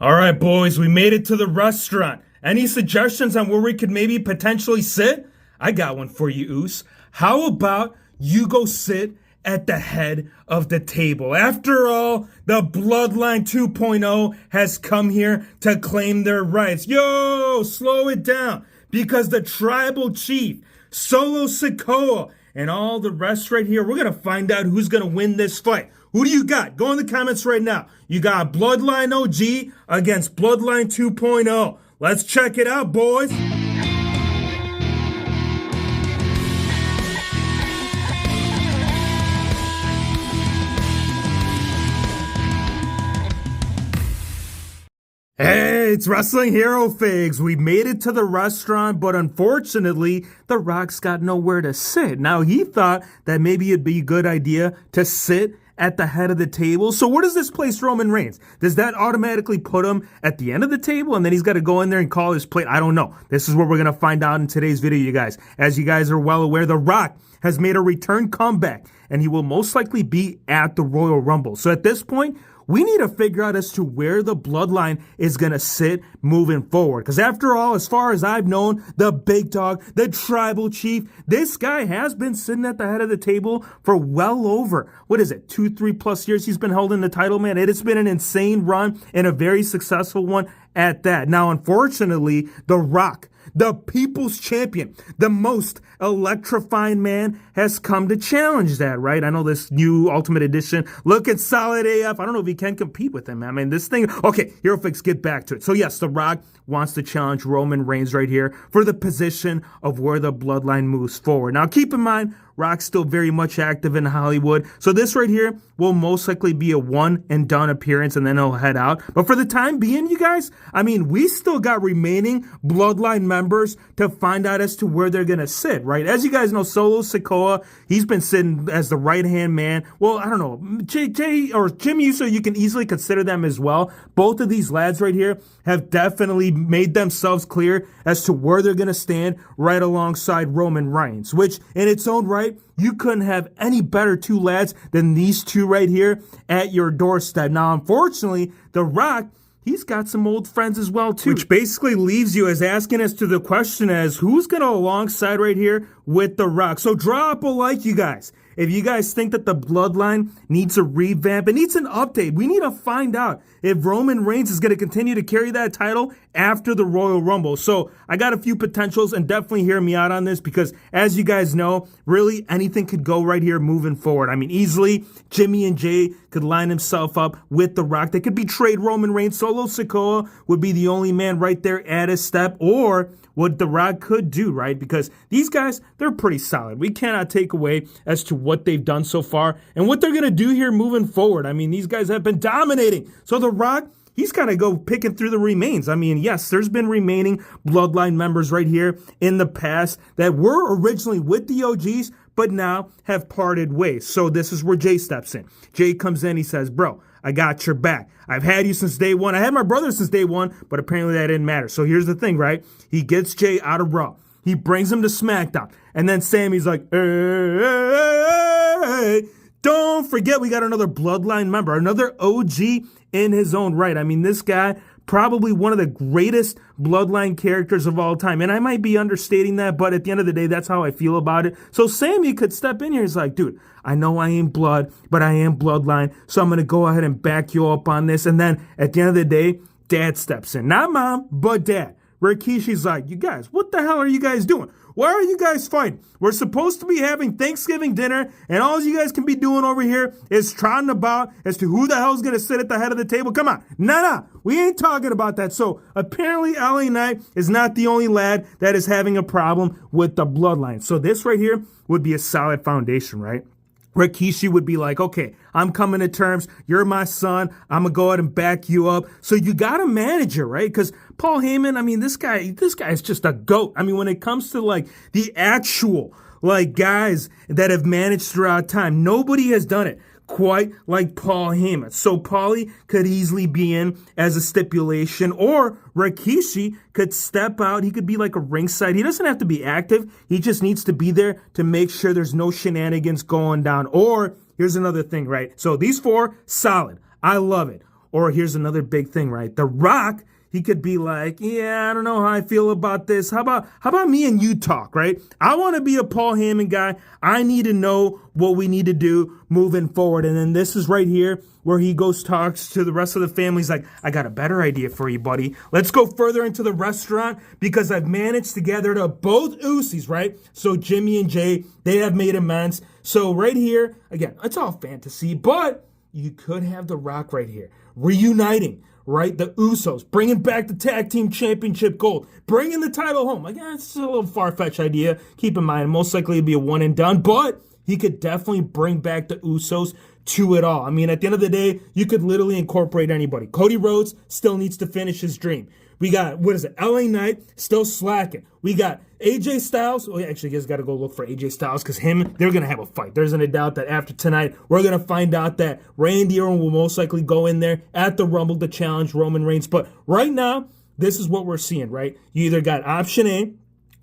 All right, boys, we made it to the restaurant. Any suggestions on where we could maybe potentially sit? I got one for you, Oos. How about you go sit at the head of the table? After all, the Bloodline 2.0 has come here to claim their rights. Yo, slow it down, because the tribal chief, Solo Sikoa, and all the rest right here, we're going to find out who's going to win this fight. Who do you got? Go in the comments right now. You got Bloodline OG against Bloodline 2.0. Let's check it out, boys. Hey, it's Wrestling Hero Figs. We made it to the restaurant, but unfortunately, The Rock's got nowhere to sit. Now, he thought that maybe it'd be a good idea to sit at the head of the table. So where does this place Roman Reigns? Does that automatically put him at the end of the table and then he's got to go in there and call his plate? I don't know. This is what we're going to find out in today's video, you guys. As you guys are well aware, The Rock has made a return comeback and he will most likely be at the Royal Rumble. So at this point, we need to figure out as to where the Bloodline is going to sit moving forward. Because after all, as far as I've known, the big dog, the tribal chief, this guy has been sitting at the head of the table for well over, 2-3+ years he's been holding the title, man. It has been an insane run and a very successful one at that. Now, unfortunately, The Rock, the people's champion, the most electrifying man, has come to challenge that, right? I know this new Ultimate Edition looking solid AF. I don't know if he can compete with him, man. I mean, this thing... Okay, HeroFix, get back to it. So yes, The Rock wants to challenge Roman Reigns right here for the position of where the Bloodline moves forward. Now, keep in mind, Rock's still very much active in Hollywood. So this right here will most likely be a one and done appearance and then he'll head out. But for the time being, you guys, I mean, we still got remaining Bloodline members to find out as to where they're going to sit, right? As you guys know, Solo Sikoa, he's been sitting as the right-hand man. Well, I don't know, Jay or Jim Uso, you can easily consider them as well. Both of these lads right here have definitely made themselves clear as to where they're going to stand right alongside Roman Reigns, which in its own right, you couldn't have any better two lads than these two right here at your doorstep. Now, unfortunately, The Rock, he's got some old friends as well, too. Which basically leaves you as asking us to the question as who's going to alongside right here with The Rock. So drop a like, you guys. If you guys think that the Bloodline needs a revamp, it needs an update. We need to find out if Roman Reigns is going to continue to carry that title after the Royal Rumble. So I got a few potentials, and definitely hear me out on this because as you guys know, really anything could go right here moving forward. I mean, easily Jimmy and Jay could line himself up with The Rock. They could betrayed Roman Reigns. Solo Sikoa would be the only man right there at his step, or what The Rock could do, right? Because these guys, they're pretty solid. We cannot take away as to what they've done so far and what they're going to do here moving forward. I mean, these guys have been dominating. So The Rock, he's got to go picking through the remains. I mean, yes, there's been remaining Bloodline members right here in the past that were originally with the OGs, but now have parted ways. So this is where Jay steps in. Jay comes in, he says, bro, I got your back. I've had you since day one. I had my brother since day one, but apparently that didn't matter. So here's the thing, right? He gets Jay out of Raw. He brings him to SmackDown. And then Sammy's like, hey, don't forget we got another Bloodline member, another OG in his own right. I mean, this guy, probably one of the greatest Bloodline characters of all time. And I might be understating that, but at the end of the day, that's how I feel about it. So Sammy could step in here. He's like, dude, I know I ain't blood, but I am Bloodline. So I'm going to go ahead and back you up on this. And then at the end of the day, Dad steps in. Not Mom, but Dad. Rikishi's like, you guys, what the hell are you guys doing? Why are you guys fighting? We're supposed to be having Thanksgiving dinner, and all you guys can be doing over here is trotting about as to who the hell's going to sit at the head of the table. Come on. Nah, we ain't talking about that. So apparently LA Knight is not the only lad that is having a problem with the Bloodline. So this right here would be a solid foundation, right? Rikishi would be like, okay, I'm coming to terms. You're my son. I'm going to go ahead and back you up. So you got a manager, right? Because Paul Heyman, I mean, this guy is just a goat. I mean, when it comes to like the actual like guys that have managed throughout time, nobody has done it quite like Paul Heyman. So Paulie could easily be in as a stipulation, or Rikishi could step out. He could be like a ringside. He doesn't have to be active. He just needs to be there to make sure there's no shenanigans going down. Or here's another thing, right? So these four, solid. I love it. Or here's another big thing, right? The Rock, he could be like, yeah, I don't know how I feel about this. How about me and you talk, right? I want to be a Paul Heyman guy. I need to know what we need to do moving forward. And then this is right here where he goes talks to the rest of the family. He's like, I got a better idea for you, buddy. Let's go further into the restaurant because I've managed to gather to both Usos, right? So Jimmy and Jay, they have made amends. So right here, again, it's all fantasy, but you could have The Rock right here reuniting, right? The Usos, bringing back the tag team championship gold, bringing the title home. Like, it's a little far-fetched idea. Keep in mind, most likely it'd be a one and done, but he could definitely bring back the Usos to it all. I mean, at the end of the day, you could literally incorporate anybody. Cody Rhodes still needs to finish his dream. We got, LA Knight still slacking. We got AJ Styles. Well, actually, you guys got to go look for AJ Styles because they're going to have a fight. There's no doubt that after tonight, we're going to find out that Randy Orton will most likely go in there at the Rumble to challenge Roman Reigns. But right now, this is what we're seeing, right? You either got option A,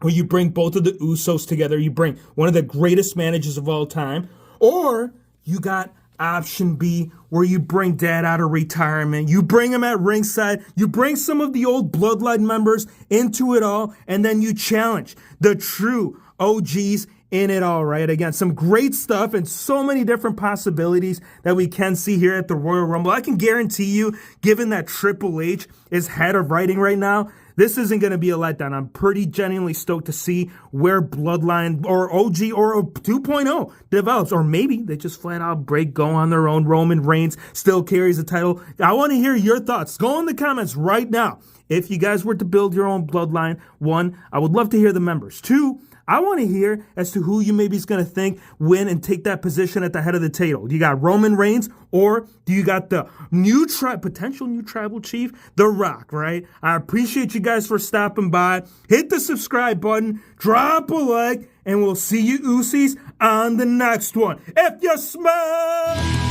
where you bring both of the Usos together. You bring one of the greatest managers of all time. Or you got option B, where you bring Dad out of retirement. You bring him at ringside. You bring some of the old Bloodline members into it all. And then you challenge the true OGs in it all, right? Again, some great stuff and so many different possibilities that we can see here at the Royal Rumble. I can guarantee you, given that Triple H is head of writing right now, this isn't going to be a letdown. I'm pretty genuinely stoked to see where Bloodline or OG or 2.0 develops. Or maybe they just flat out go on their own. Roman Reigns still carries the title. I want to hear your thoughts. Go in the comments right now. If you guys were to build your own Bloodline, 1, I would love to hear the members. 2, I want to hear as to who you maybe is going to think win and take that position at the head of the table. Do you got Roman Reigns or do you got the potential new tribal chief, The Rock, right? I appreciate you guys for stopping by. Hit the subscribe button, drop a like, and we'll see you Usos on the next one. If you smile.